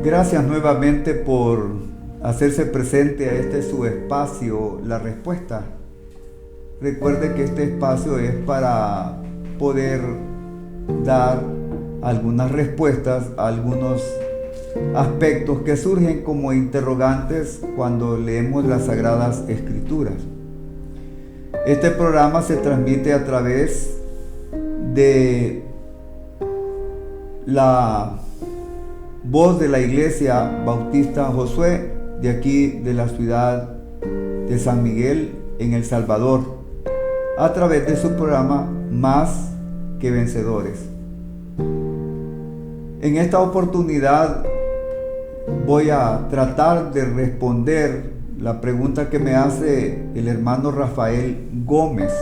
Gracias nuevamente por hacerse presente a este su espacio, La Respuesta. Recuerde que este espacio es para poder dar algunas respuestas a algunos aspectos que surgen como interrogantes cuando leemos las Sagradas Escrituras. Este programa se transmite a través de la voz de la Iglesia Bautista Josué de aquí de la ciudad de San Miguel en El Salvador, a través de su programa Más que Vencedores. En esta oportunidad voy a tratar de responder la pregunta que me hace el hermano Rafael Gómez.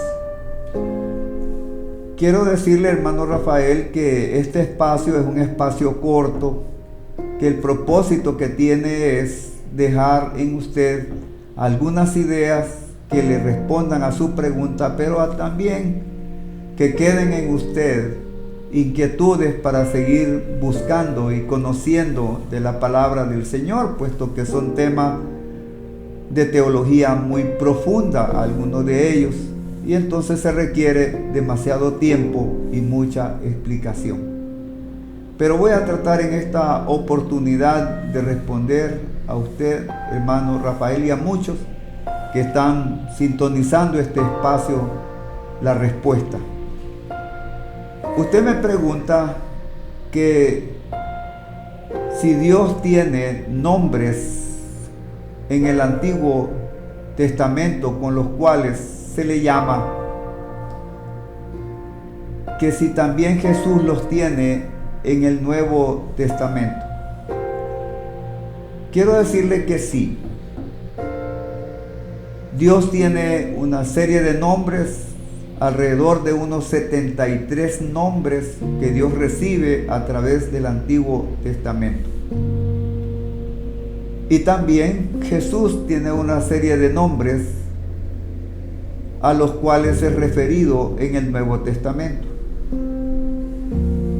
Quiero decirle, hermano Rafael, que este espacio es un espacio corto, que el propósito que tiene es dejar en usted algunas ideas que le respondan a su pregunta, pero también que queden en usted inquietudes para seguir buscando y conociendo de la palabra del Señor, puesto que son temas de teología muy profunda, algunos de ellos, y entonces se requiere demasiado tiempo y mucha explicación. Pero voy a tratar en esta oportunidad de responder a usted, hermano Rafael, y a muchos que están sintonizando este espacio, La Respuesta. Usted me pregunta que si Dios tiene nombres en el Antiguo Testamento con los cuales se le llama, que si también Jesús los tiene en el Nuevo Testamento. Quiero decirle que sí. Dios tiene una serie de nombres, alrededor de unos 73 nombres que Dios recibe a través del Antiguo Testamento. Y también Jesús tiene una serie de nombres a los cuales es referido en el Nuevo Testamento.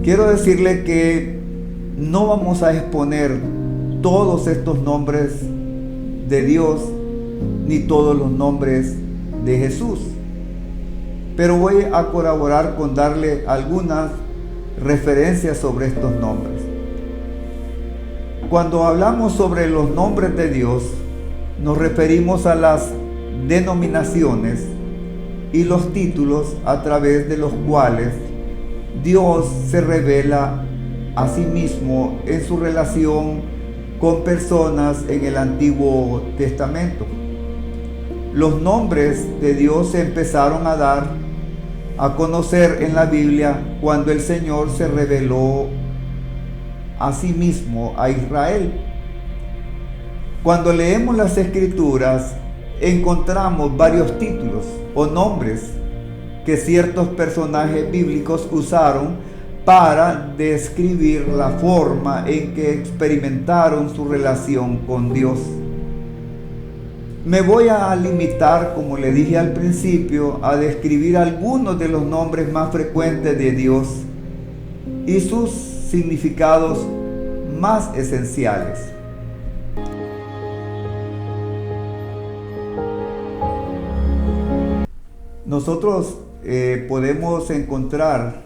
Quiero decirle que no vamos a exponer todos estos nombres de Dios ni todos los nombres de Jesús, pero voy a colaborar con darle algunas referencias sobre estos nombres. Cuando hablamos sobre los nombres de Dios, nos referimos a las denominaciones y los títulos a través de los cuales Dios se revela a sí mismo en su relación con personas en el Antiguo Testamento. Los nombres de Dios se empezaron a dar a conocer en la Biblia cuando el Señor se reveló a sí mismo a Israel. Cuando leemos las Escrituras, encontramos varios títulos o nombres que ciertos personajes bíblicos usaron para describir la forma en que experimentaron su relación con Dios. Me voy a limitar, como le dije al principio, a describir algunos de los nombres más frecuentes de Dios y sus significados más esenciales. Nosotros podemos encontrar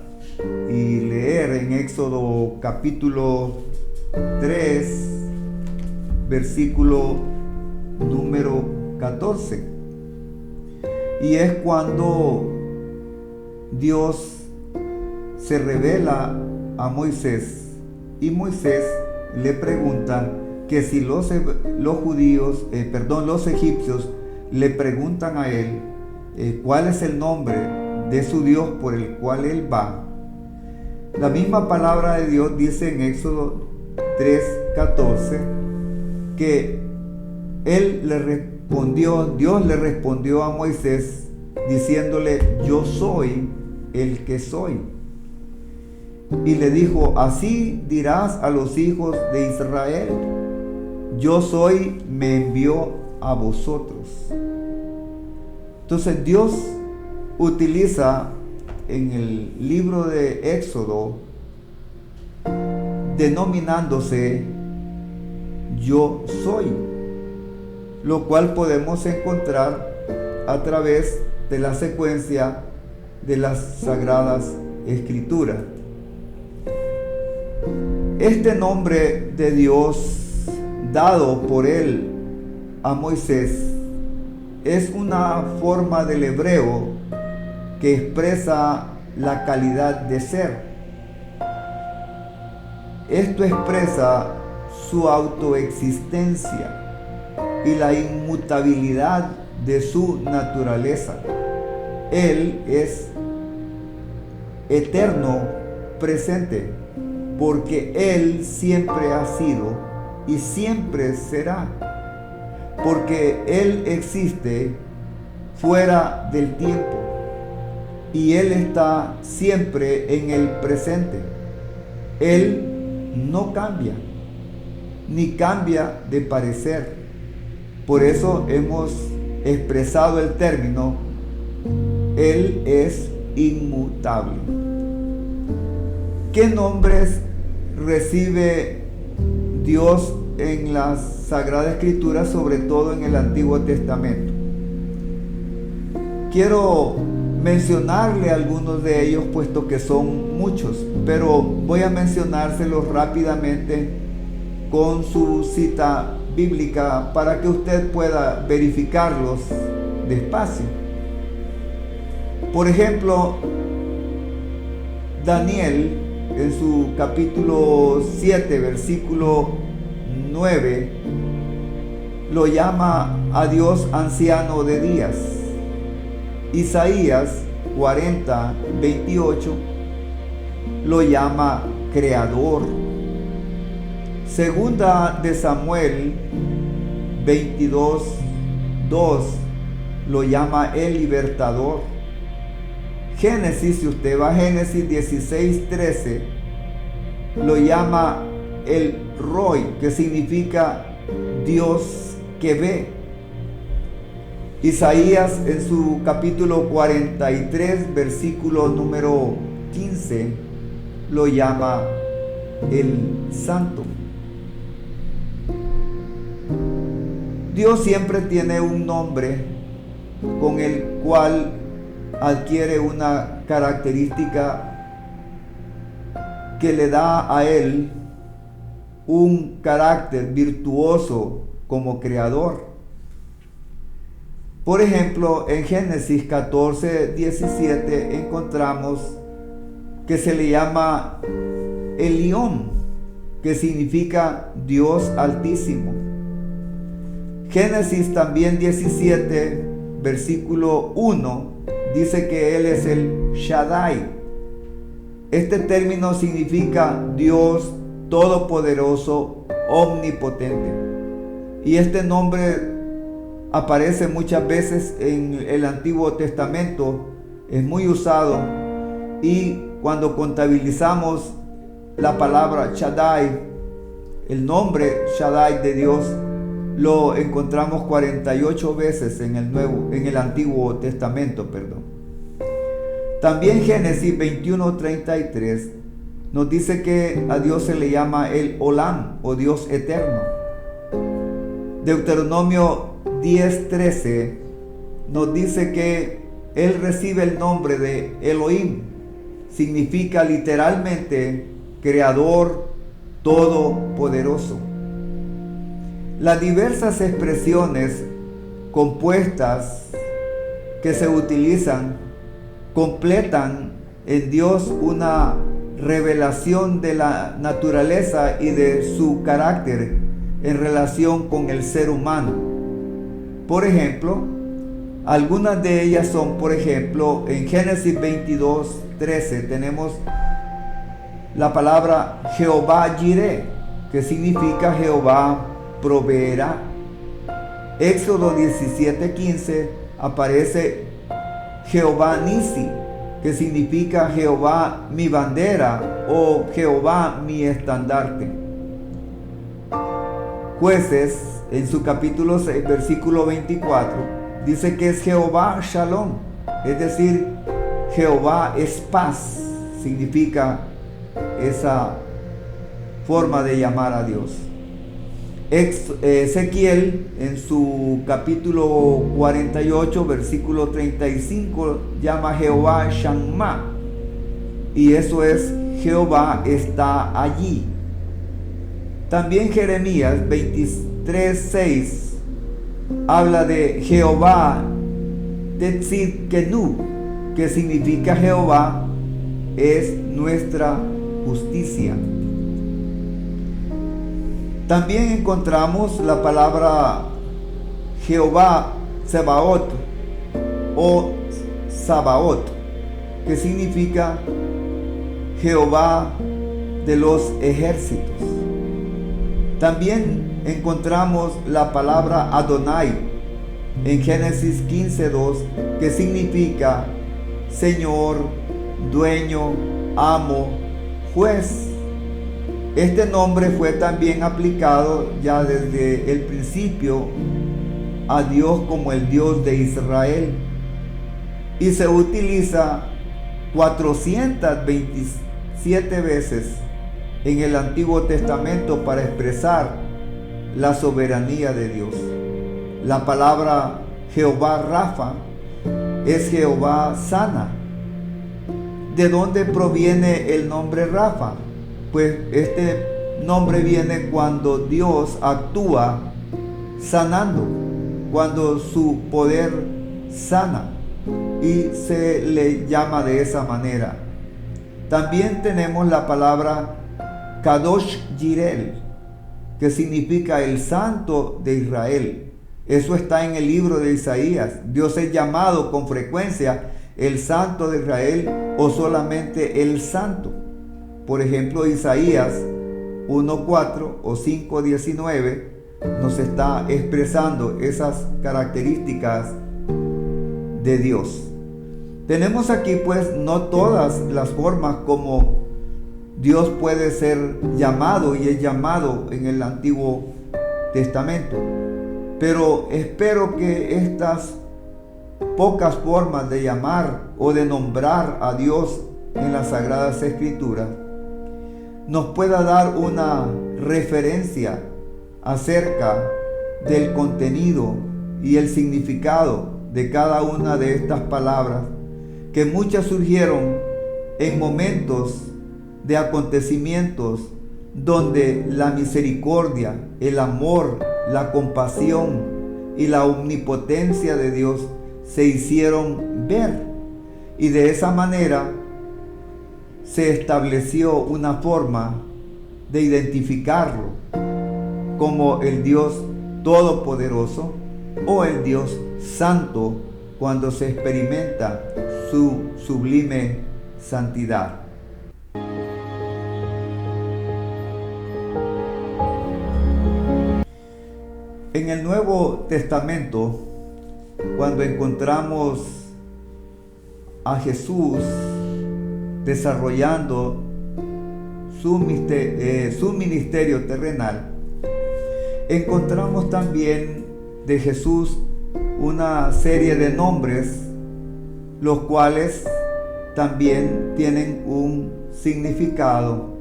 y leer en Éxodo capítulo 3, versículo número 14. Y es cuando Dios se revela a Moisés y Moisés le pregunta que si los egipcios le preguntan a él cuál es el nombre de su Dios por el cual él va. La misma palabra de Dios dice en Éxodo 3:14 que Dios le respondió a Moisés diciéndole: yo soy el que soy. Y le dijo: así dirás a los hijos de Israel: yo soy, me envió a vosotros. Entonces Dios utiliza en el libro de Éxodo, denominándose yo soy, lo cual podemos encontrar a través de la secuencia de las Sagradas Escrituras. Este nombre de Dios dado por él a Moisés es una forma del hebreo que expresa la calidad de ser. Esto expresa su autoexistencia y la inmutabilidad de su naturaleza. Él es eterno presente, porque Él siempre ha sido y siempre será, porque Él existe fuera del tiempo y Él está siempre en el presente. Él no cambia, ni cambia de parecer. Por eso hemos expresado el término, Él es inmutable. ¿Qué nombres recibe Dios en la Sagrada Escritura, sobre todo en el Antiguo Testamento? Quiero mencionarle algunos de ellos, puesto que son muchos, pero voy a mencionárselos rápidamente con su cita bíblica para que usted pueda verificarlos despacio. Por ejemplo, Daniel, en su capítulo 7, versículo 9, lo llama a Dios anciano de días. Isaías 40, 28, lo llama creador. Segunda de Samuel 22, 2, lo llama el libertador. Génesis, si usted va a Génesis 16, 13, lo llama el Roy, que significa Dios que ve. Isaías, en su capítulo 43, versículo número 15, lo llama el Santo. Dios siempre tiene un nombre con el cual adquiere una característica que le da a Él un carácter virtuoso como creador. Por ejemplo, en Génesis 14, 17 encontramos que se le llama Elión, que significa Dios Altísimo. Génesis también 17, versículo 1, dice que Él es el Shaddai. Este término significa Dios todopoderoso, omnipotente. Y este nombre aparece muchas veces en el Antiguo Testamento, es muy usado, y cuando contabilizamos la palabra Shaddai, el nombre Shaddai de Dios, lo encontramos 48 veces en el Antiguo Testamento, También Génesis 21:33 nos dice que a Dios se le llama el Olam, o Dios eterno. Deuteronomio 10:13 nos dice que Él recibe el nombre de Elohim, significa literalmente creador todopoderoso. Las diversas expresiones compuestas que se utilizan completan en Dios una revelación de la naturaleza y de su carácter en relación con el ser humano. Por ejemplo, algunas de ellas son, por ejemplo, en Génesis 22:13 tenemos la palabra Jehová Jireh, que significa Jehová proveerá. Éxodo 17:15 aparece Jehová Nisi, que significa Jehová mi bandera o Jehová mi estandarte. Jueces, en su capítulo 6, versículo 24, dice que es Jehová Shalom, es decir, Jehová es paz, significa esa forma de llamar a Dios. Ezequiel en su capítulo 48, versículo 35, llama a Jehová Shammah, y eso es Jehová está allí. También Jeremías 23:6 habla de Jehová Tetzidkenu, que significa Jehová es nuestra justicia. También encontramos la palabra Jehová Sebaot o Sabaot, que significa Jehová de los ejércitos. También encontramos la palabra Adonai en Génesis 15:2, que significa Señor, dueño, amo, juez. Este nombre fue también aplicado ya desde el principio a Dios como el Dios de Israel, y se utiliza 427 veces en el Antiguo Testamento para expresar la soberanía de Dios. La palabra Jehová Rafa es Jehová sana. ¿De dónde proviene el nombre Rafa? Pues este nombre viene cuando Dios actúa sanando, cuando su poder sana, y se le llama de esa manera. También tenemos la palabra Kadosh Jirel, que significa el Santo de Israel. Eso está en el libro de Isaías. Dios es llamado con frecuencia el Santo de Israel o solamente el Santo. Por ejemplo, Isaías 1:4 o 5:19 nos está expresando esas características de Dios. Tenemos aquí pues no todas las formas como Dios puede ser llamado y es llamado en el Antiguo Testamento, pero espero que estas pocas formas de llamar o de nombrar a Dios en las Sagradas Escrituras nos pueda dar una referencia acerca del contenido y el significado de cada una de estas palabras, que muchas surgieron en momentos de acontecimientos donde la misericordia, el amor, la compasión y la omnipotencia de Dios se hicieron ver, y de esa manera se estableció una forma de identificarlo como el Dios Todopoderoso o el Dios Santo cuando se experimenta su sublime santidad. En el Nuevo Testamento, cuando encontramos a Jesús desarrollando su ministerio terrenal, encontramos también de Jesús una serie de nombres, los cuales también tienen un significado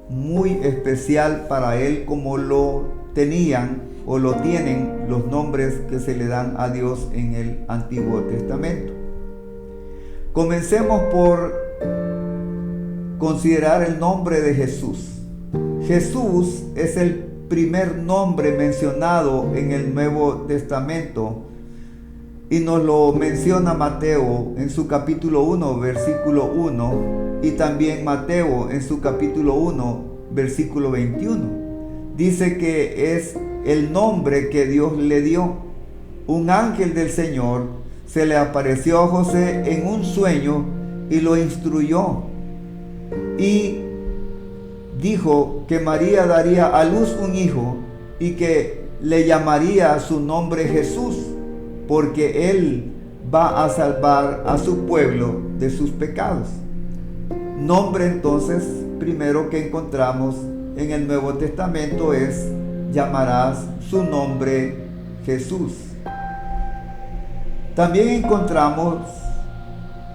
muy especial para él, como lo tenían o lo tienen los nombres que se le dan a Dios en el Antiguo Testamento. Comencemos por considerar el nombre de Jesús. Jesús es el primer nombre mencionado en el Nuevo Testamento, y nos lo menciona Mateo en su capítulo 1, versículo 1, y también Mateo en su capítulo 1, versículo 21. Dice que es el nombre que Dios le dio. Un ángel del Señor se le apareció a José en un sueño y lo instruyó, y dijo que María daría a luz un hijo y que le llamaría su nombre Jesús, porque él va a salvar a su pueblo de sus pecados. Nombre entonces primero que encontramos en el Nuevo Testamento es: llamarás su nombre Jesús. También encontramos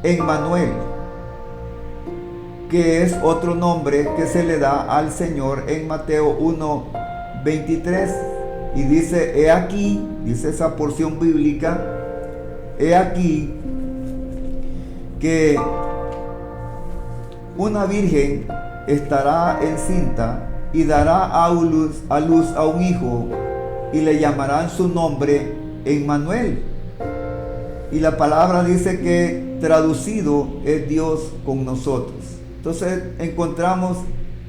Emmanuel, que es otro nombre que se le da al Señor en Mateo 1, 23 y dice: he aquí, dice esa porción bíblica, he aquí que una virgen estará encinta y dará a luz a un hijo y le llamarán su nombre Emmanuel. Y la palabra dice que traducido es Dios con nosotros. Entonces encontramos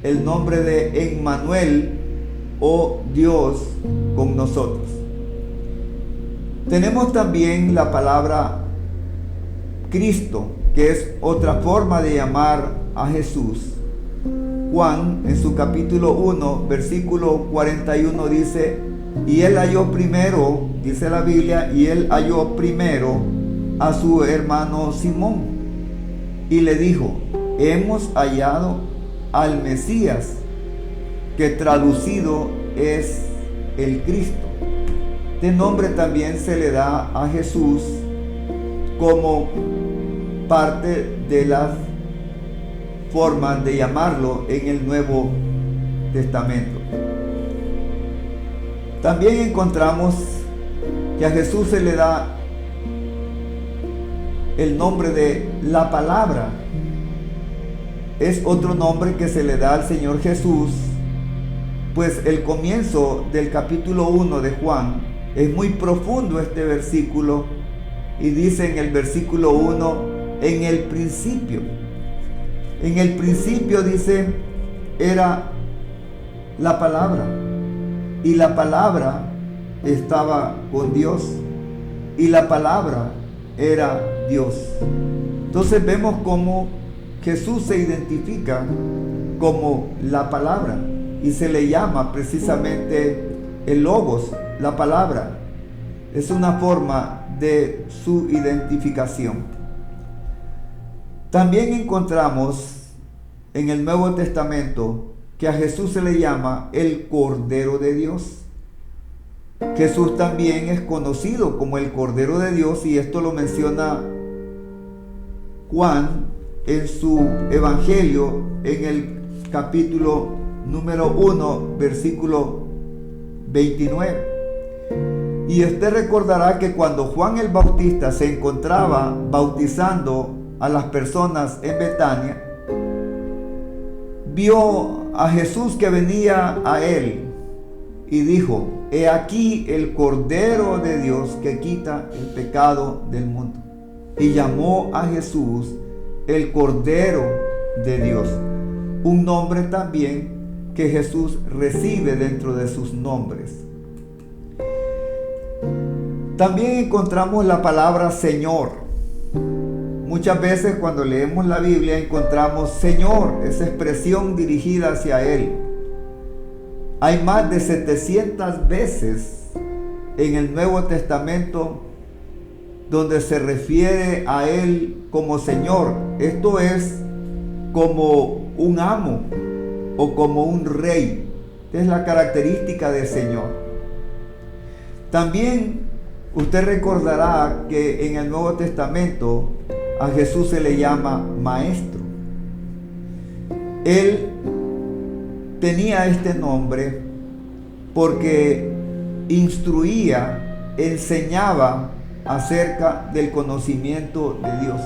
el nombre de Emmanuel o Dios con nosotros. Tenemos también la palabra Cristo, que es otra forma de llamar a Jesús. Juan en su capítulo 1, versículo 41 dice: y él halló primero, dice la Biblia, y él halló primero a su hermano Simón y le dijo: hemos hallado al Mesías, que traducido es el Cristo. Este nombre también se le da a Jesús como parte de las formas de llamarlo en el Nuevo Testamento. También encontramos que a Jesús se le da el nombre de la palabra. Es otro nombre que se le da al Señor Jesús, pues el comienzo del capítulo 1 de Juan es muy profundo este versículo, y dice en el versículo 1: en el principio. En el principio, dice, era la palabra, y la palabra estaba con Dios, y la palabra era Dios. Entonces vemos cómo Jesús se identifica como la palabra y se le llama precisamente el Logos, la palabra. Es una forma de su identificación. También encontramos en el Nuevo Testamento que a Jesús se le llama el Cordero de Dios. Jesús también es conocido como el Cordero de Dios, y esto lo menciona Juan en su Evangelio en el capítulo número 1, versículo 29. Y usted recordará que cuando Juan el Bautista se encontraba bautizando a las personas en Betania, vio a Jesús que venía a él y dijo: he aquí el Cordero de Dios que quita el pecado del mundo. Y llamó a Jesús el Cordero de Dios, un nombre también que Jesús recibe dentro de sus nombres. También encontramos la palabra Señor. Muchas veces cuando leemos la Biblia encontramos Señor, esa expresión dirigida hacia Él. Hay más de 700 veces en el Nuevo Testamento donde se refiere a Él como Señor. Esto es como un amo o como un rey. Esta es la característica de Señor. También usted recordará que en el Nuevo Testamento a Jesús se le llama Maestro. Él tenía este nombre porque instruía, enseñaba acerca del conocimiento de Dios.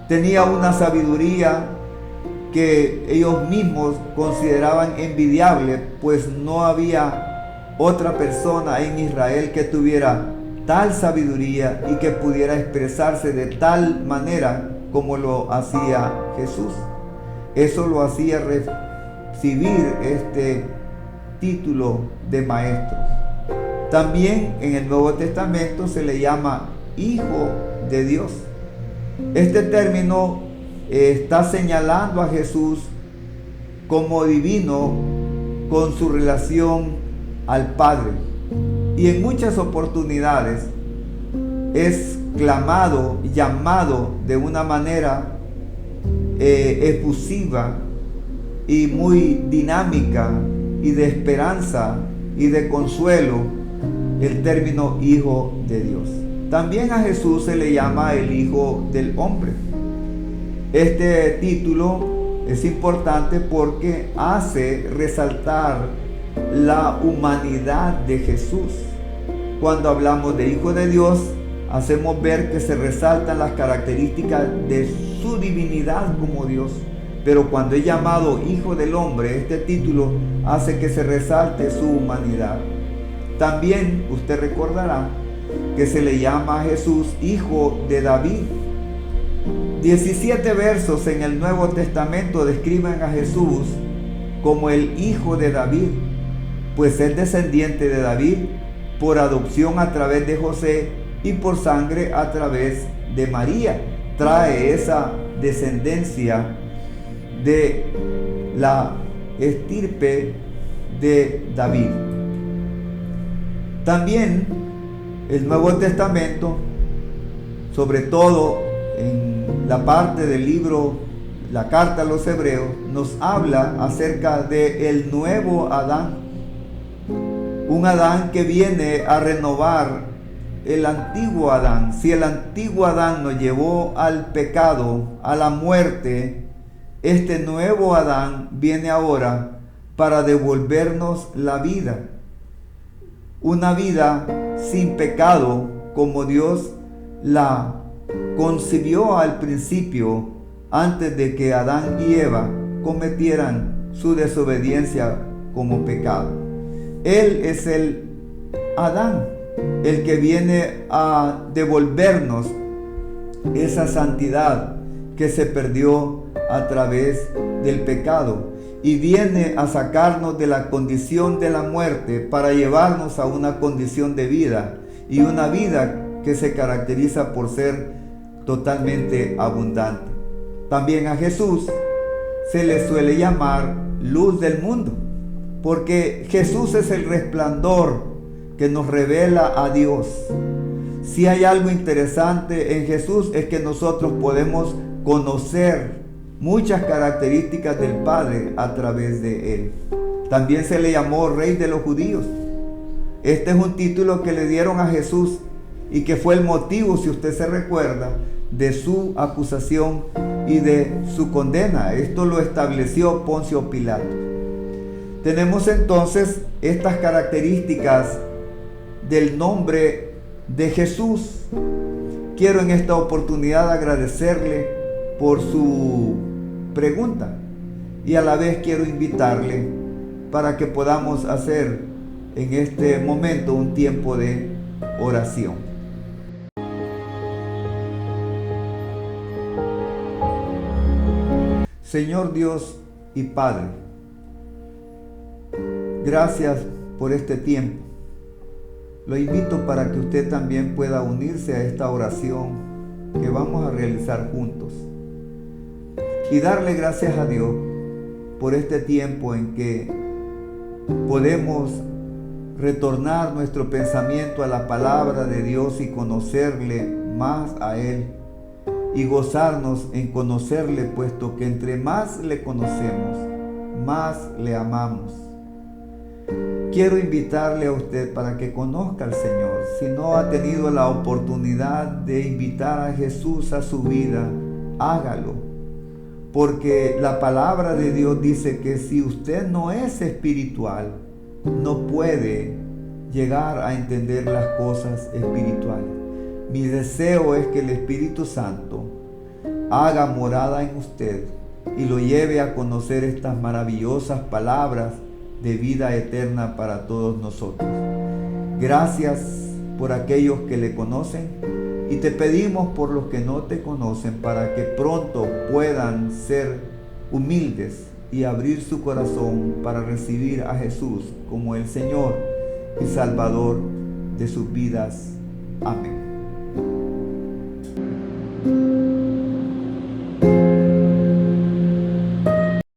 Tenía una sabiduría que ellos mismos consideraban envidiable, pues no había otra persona en Israel que tuviera tal sabiduría y que pudiera expresarse de tal manera como lo hacía Jesús. Eso lo hacía recibir este título de maestro. También en el Nuevo Testamento se le llama Hijo de Dios. Este término está señalando a Jesús como divino con su relación al Padre, y en muchas oportunidades es llamado de una manera efusiva y muy dinámica y de esperanza y de consuelo, el término Hijo de Dios. También a Jesús se le llama el Hijo del Hombre. Este título es importante porque hace resaltar la humanidad de Jesús. Cuando hablamos de Hijo de Dios, hacemos ver que se resaltan las características de su divinidad como Dios. Pero cuando es llamado Hijo del Hombre, este título hace que se resalte su humanidad. También usted recordará que se le llama a Jesús Hijo de David. 17 versos en el Nuevo Testamento describen a Jesús como el Hijo de David, pues es descendiente de David por adopción a través de José y por sangre a través de María. Trae esa descendencia de la estirpe de David. También el Nuevo Testamento, sobre todo en la parte del libro, la carta a los Hebreos, nos habla acerca del nuevo Adán. Un Adán que viene a renovar el antiguo Adán. Si el antiguo Adán nos llevó al pecado, a la muerte, este nuevo Adán viene ahora para devolvernos la vida. Una vida sin pecado como Dios la concibió al principio, antes de que Adán y Eva cometieran su desobediencia como pecado. Él es el Adán, el que viene a devolvernos esa santidad que se perdió a través del pecado, y viene a sacarnos de la condición de la muerte para llevarnos a una condición de vida, y una vida que se caracteriza por ser totalmente abundante. También a Jesús se le suele llamar luz del mundo, porque Jesús es el resplandor que nos revela a Dios. Si hay algo interesante en Jesús, es que nosotros podemos conocer muchas características del Padre a través de Él. También se le llamó Rey de los Judíos. Este es un título que le dieron a Jesús y que fue el motivo, si usted se recuerda, de su acusación y de su condena. Esto lo estableció Poncio Pilato. Tenemos entonces estas características del nombre de Jesús. Quiero en esta oportunidad agradecerle por su pregunta, y a la vez quiero invitarle para que podamos hacer en este momento un tiempo de oración. Señor Dios y Padre, gracias por este tiempo. Lo invito para que usted también pueda unirse a esta oración que vamos a realizar juntos, y darle gracias a Dios por este tiempo en que podemos retornar nuestro pensamiento a la palabra de Dios y conocerle más a Él, y gozarnos en conocerle, puesto que entre más le conocemos, más le amamos. Quiero invitarle a usted para que conozca al Señor. Si no ha tenido la oportunidad de invitar a Jesús a su vida, hágalo, porque la palabra de Dios dice que si usted no es espiritual, no puede llegar a entender las cosas espirituales. Mi deseo es que el Espíritu Santo haga morada en usted y lo lleve a conocer estas maravillosas palabras de vida eterna para todos nosotros. Gracias por aquellos que le conocen, y te pedimos por los que no te conocen, para que pronto puedan ser humildes y abrir su corazón para recibir a Jesús como el Señor y Salvador de sus vidas. Amén.